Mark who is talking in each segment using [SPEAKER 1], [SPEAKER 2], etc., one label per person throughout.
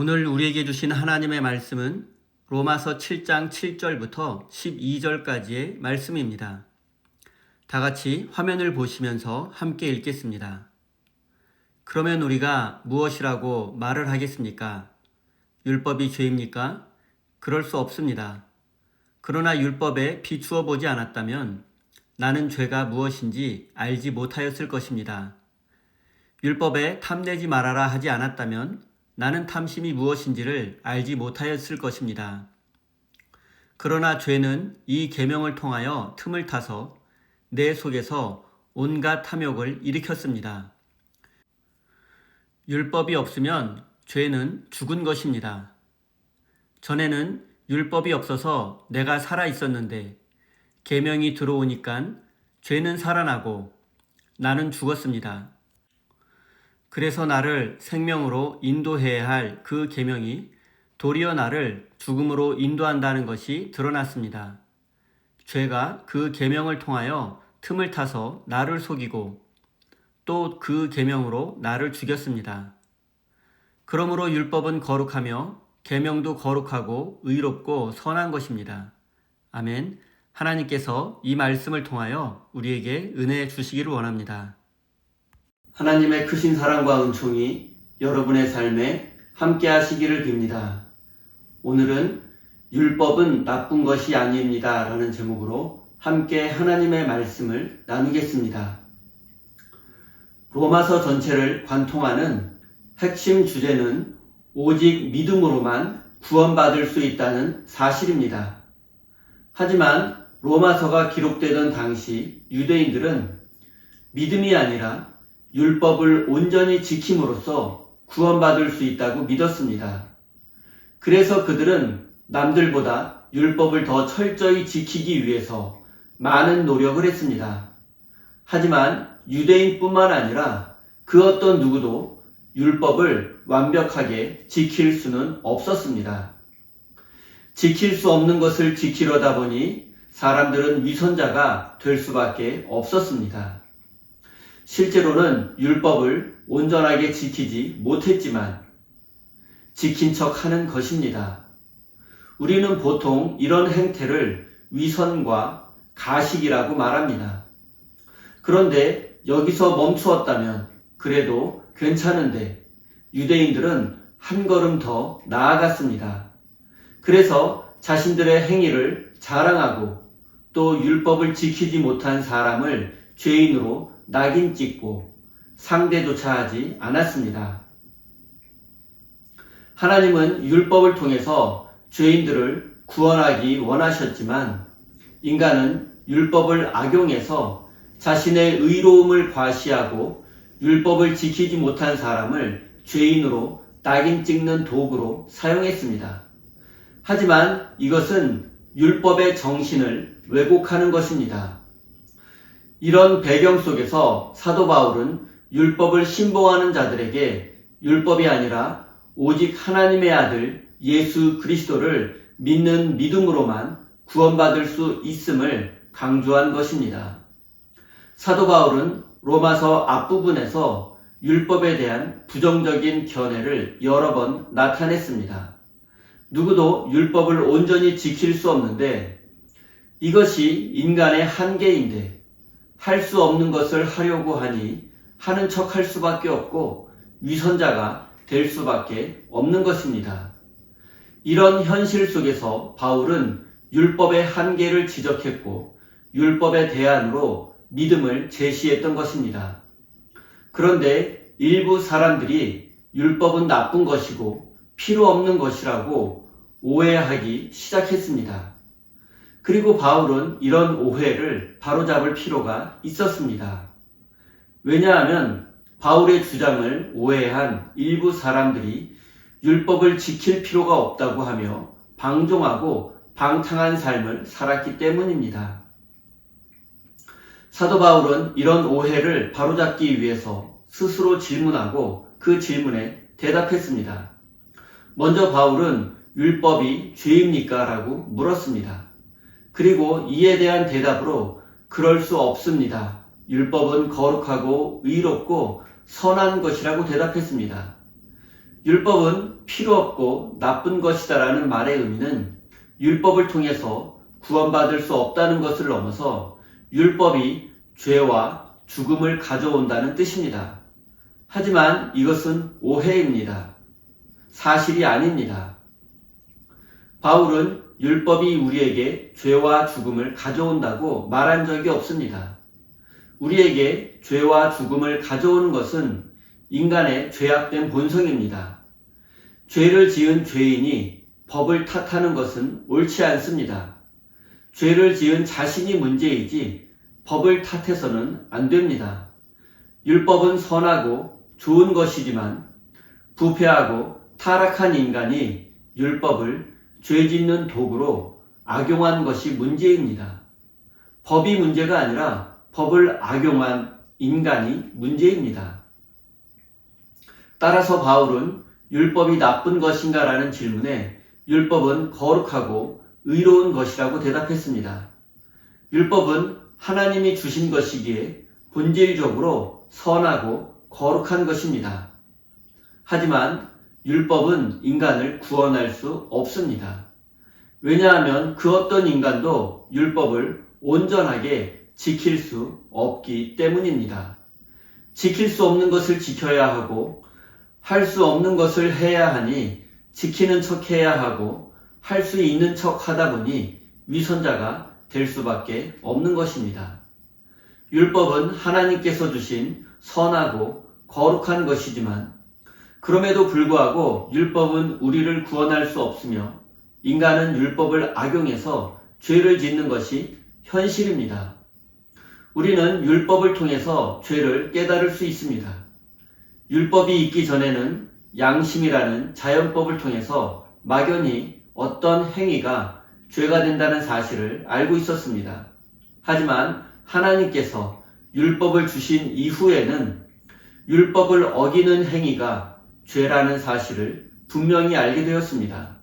[SPEAKER 1] 오늘 우리에게 주신 하나님의 말씀은 로마서 7장 7절부터 12절까지의 말씀입니다. 다 같이 화면을 보시면서 함께 읽겠습니다. 그러면 우리가 무엇이라고 말을 하겠습니까? 율법이 죄입니까? 그럴 수 없습니다. 그러나 율법에 비추어 보지 않았다면 나는 죄가 무엇인지 알지 못하였을 것입니다. 율법에 탐내지 말아라 하지 않았다면 나는 탐심이 무엇인지를 알지 못하였을 것입니다. 그러나 죄는 이 계명을 통하여 틈을 타서 내 속에서 온갖 탐욕을 일으켰습니다. 율법이 없으면 죄는 죽은 것입니다. 전에는 율법이 없어서 내가 살아 있었는데 계명이 들어오니까 죄는 살아나고 나는 죽었습니다. 그래서 나를 생명으로 인도해야 할 그 계명이 도리어 나를 죽음으로 인도한다는 것이 드러났습니다. 죄가 그 계명을 통하여 틈을 타서 나를 속이고 또 그 계명으로 나를 죽였습니다. 그러므로 율법은 거룩하며 계명도 거룩하고 의롭고 선한 것입니다. 아멘. 하나님께서 이 말씀을 통하여 우리에게 은혜 주시기를 원합니다. 하나님의 크신 사랑과 은총이 여러분의 삶에 함께 하시기를 빕니다. 오늘은 율법은 나쁜 것이 아닙니다 라는 제목으로 함께 하나님의 말씀을 나누겠습니다. 로마서 전체를 관통하는 핵심 주제는 오직 믿음으로만 구원받을 수 있다는 사실입니다. 하지만 로마서가 기록되던 당시 유대인들은 믿음이 아니라 율법을 온전히 지킴으로써 구원받을 수 있다고 믿었습니다. 그래서 그들은 남들보다 율법을 더 철저히 지키기 위해서 많은 노력을 했습니다. 하지만 유대인뿐만 아니라 그 어떤 누구도 율법을 완벽하게 지킬 수는 없었습니다. 지킬 수 없는 것을 지키려다 보니 사람들은 위선자가 될 수밖에 없었습니다. 실제로는 율법을 온전하게 지키지 못했지만 지킨 척 하는 것입니다. 우리는 보통 이런 행태를 위선과 가식이라고 말합니다. 그런데 여기서 멈추었다면 그래도 괜찮은데 유대인들은 한 걸음 더 나아갔습니다. 그래서 자신들의 행위를 자랑하고 또 율법을 지키지 못한 사람을 죄인으로 낙인 찍고 상대조차 하지 않았습니다. 하나님은 율법을 통해서 죄인들을 구원하기 원하셨지만 인간은 율법을 악용해서 자신의 의로움을 과시하고 율법을 지키지 못한 사람을 죄인으로 낙인 찍는 도구로 사용했습니다. 하지만 이것은 율법의 정신을 왜곡하는 것입니다. 이런 배경 속에서 사도 바울은 율법을 신봉하는 자들에게 율법이 아니라 오직 하나님의 아들 예수 그리스도를 믿는 믿음으로만 구원받을 수 있음을 강조한 것입니다. 사도 바울은 로마서 앞부분에서 율법에 대한 부정적인 견해를 여러 번 나타냈습니다. 누구도 율법을 온전히 지킬 수 없는데 이것이 인간의 한계인데 할 수 없는 것을 하려고 하니 하는 척 할 수밖에 없고 위선자가 될 수밖에 없는 것입니다. 이런 현실 속에서 바울은 율법의 한계를 지적했고 율법의 대안으로 믿음을 제시했던 것입니다. 그런데 일부 사람들이 율법은 나쁜 것이고 필요 없는 것이라고 오해하기 시작했습니다. 그리고 바울은 이런 오해를 바로잡을 필요가 있었습니다. 왜냐하면 바울의 주장을 오해한 일부 사람들이 율법을 지킬 필요가 없다고 하며 방종하고 방탕한 삶을 살았기 때문입니다. 사도 바울은 이런 오해를 바로잡기 위해서 스스로 질문하고 그 질문에 대답했습니다. 먼저 바울은 율법이 죄입니까? 라고 물었습니다. 그리고 이에 대한 대답으로 그럴 수 없습니다. 율법은 거룩하고 의롭고 선한 것이라고 대답했습니다. 율법은 필요 없고 나쁜 것이다라는 말의 의미는 율법을 통해서 구원받을 수 없다는 것을 넘어서 율법이 죄와 죽음을 가져온다는 뜻입니다. 하지만 이것은 오해입니다. 사실이 아닙니다. 바울은 율법이 우리에게 죄와 죽음을 가져온다고 말한 적이 없습니다. 우리에게 죄와 죽음을 가져오는 것은 인간의 죄악된 본성입니다. 죄를 지은 죄인이 법을 탓하는 것은 옳지 않습니다. 죄를 지은 자신이 문제이지 법을 탓해서는 안 됩니다. 율법은 선하고 좋은 것이지만 부패하고 타락한 인간이 율법을 죄 짓는 도구로 악용한 것이 문제입니다. 법이 문제가 아니라 법을 악용한 인간이 문제입니다. 따라서 바울은 율법이 나쁜 것인가 라는 질문에 율법은 거룩하고 의로운 것이라고 대답했습니다. 율법은 하나님이 주신 것이기에 본질적으로 선하고 거룩한 것입니다. 하지만 율법은 인간을 구원할 수 없습니다. 왜냐하면 그 어떤 인간도 율법을 온전하게 지킬 수 없기 때문입니다. 지킬 수 없는 것을 지켜야 하고 할 수 없는 것을 해야 하니 지키는 척 해야 하고 할 수 있는 척 하다 보니 위선자가 될 수밖에 없는 것입니다. 율법은 하나님께서 주신 선하고 거룩한 것이지만 그럼에도 불구하고 율법은 우리를 구원할 수 없으며 인간은 율법을 악용해서 죄를 짓는 것이 현실입니다. 우리는 율법을 통해서 죄를 깨달을 수 있습니다. 율법이 있기 전에는 양심이라는 자연법을 통해서 막연히 어떤 행위가 죄가 된다는 사실을 알고 있었습니다. 하지만 하나님께서 율법을 주신 이후에는 율법을 어기는 행위가 죄라는 사실을 분명히 알게 되었습니다.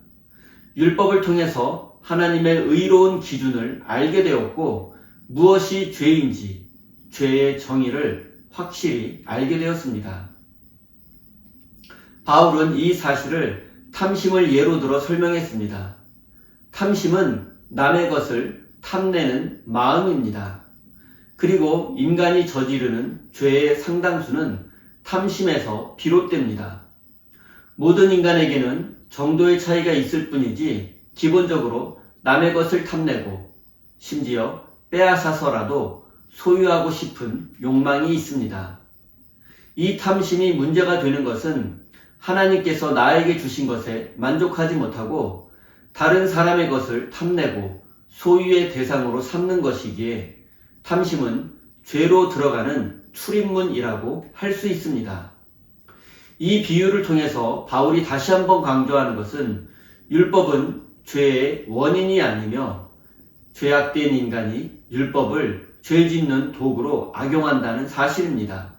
[SPEAKER 1] 율법을 통해서 하나님의 의로운 기준을 알게 되었고 무엇이 죄인지 죄의 정의를 확실히 알게 되었습니다. 바울은 이 사실을 탐심을 예로 들어 설명했습니다. 탐심은 남의 것을 탐내는 마음입니다. 그리고 인간이 저지르는 죄의 상당수는 탐심에서 비롯됩니다. 모든 인간에게는 정도의 차이가 있을 뿐이지 기본적으로 남의 것을 탐내고 심지어 빼앗아서라도 소유하고 싶은 욕망이 있습니다. 이 탐심이 문제가 되는 것은 하나님께서 나에게 주신 것에 만족하지 못하고 다른 사람의 것을 탐내고 소유의 대상으로 삼는 것이기에 탐심은 죄로 들어가는 출입문이라고 할 수 있습니다. 이 비유를 통해서 바울이 다시 한번 강조하는 것은 율법은 죄의 원인이 아니며 죄악된 인간이 율법을 죄 짓는 도구로 악용한다는 사실입니다.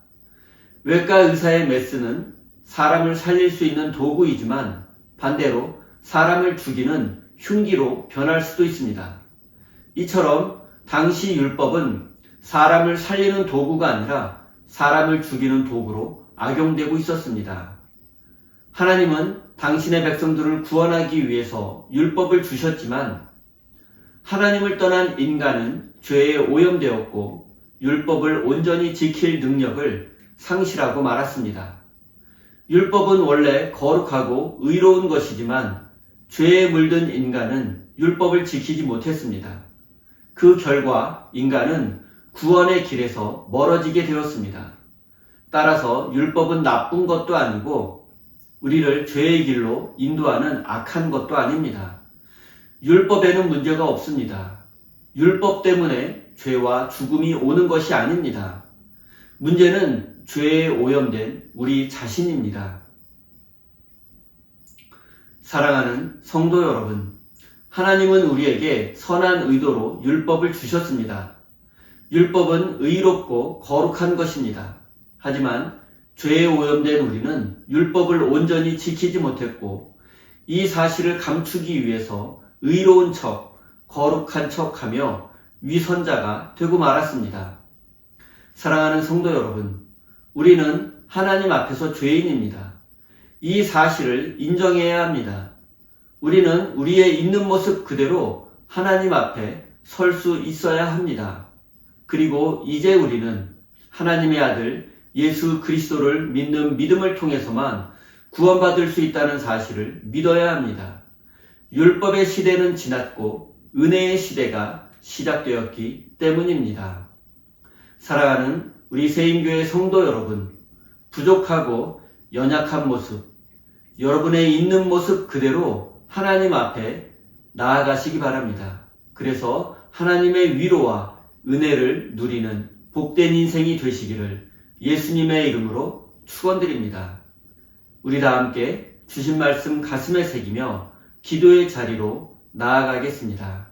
[SPEAKER 1] 외과 의사의 메스는 사람을 살릴 수 있는 도구이지만 반대로 사람을 죽이는 흉기로 변할 수도 있습니다. 이처럼 당시 율법은 사람을 살리는 도구가 아니라 사람을 죽이는 도구로 악용되고 있었습니다. 하나님은 당신의 백성들을 구원하기 위해서 율법을 주셨지만 하나님을 떠난 인간은 죄에 오염되었고 율법을 온전히 지킬 능력을 상실하고 말았습니다. 율법은 원래 거룩하고 의로운 것이지만 죄에 물든 인간은 율법을 지키지 못했습니다. 그 결과 인간은 구원의 길에서 멀어지게 되었습니다. 따라서 율법은 나쁜 것도 아니고 우리를 죄의 길로 인도하는 악한 것도 아닙니다. 율법에는 문제가 없습니다. 율법 때문에 죄와 죽음이 오는 것이 아닙니다. 문제는 죄에 오염된 우리 자신입니다. 사랑하는 성도 여러분, 하나님은 우리에게 선한 의도로 율법을 주셨습니다. 율법은 의롭고 거룩한 것입니다. 하지만 죄에 오염된 우리는 율법을 온전히 지키지 못했고 이 사실을 감추기 위해서 의로운 척, 거룩한 척하며 위선자가 되고 말았습니다. 사랑하는 성도 여러분, 우리는 하나님 앞에서 죄인입니다. 이 사실을 인정해야 합니다. 우리는 우리의 있는 모습 그대로 하나님 앞에 설 수 있어야 합니다. 그리고 이제 우리는 하나님의 아들 예수 그리스도를 믿는 믿음을 통해서만 구원받을 수 있다는 사실을 믿어야 합니다. 율법의 시대는 지났고 은혜의 시대가 시작되었기 때문입니다. 사랑하는 우리 세임교회 성도 여러분, 부족하고 연약한 모습, 여러분의 있는 모습 그대로 하나님 앞에 나아가시기 바랍니다. 그래서 하나님의 위로와 은혜를 누리는 복된 인생이 되시기를 예수님의 이름으로 축원드립니다. 우리 다 함께 주신 말씀 가슴에 새기며 기도의 자리로 나아가겠습니다.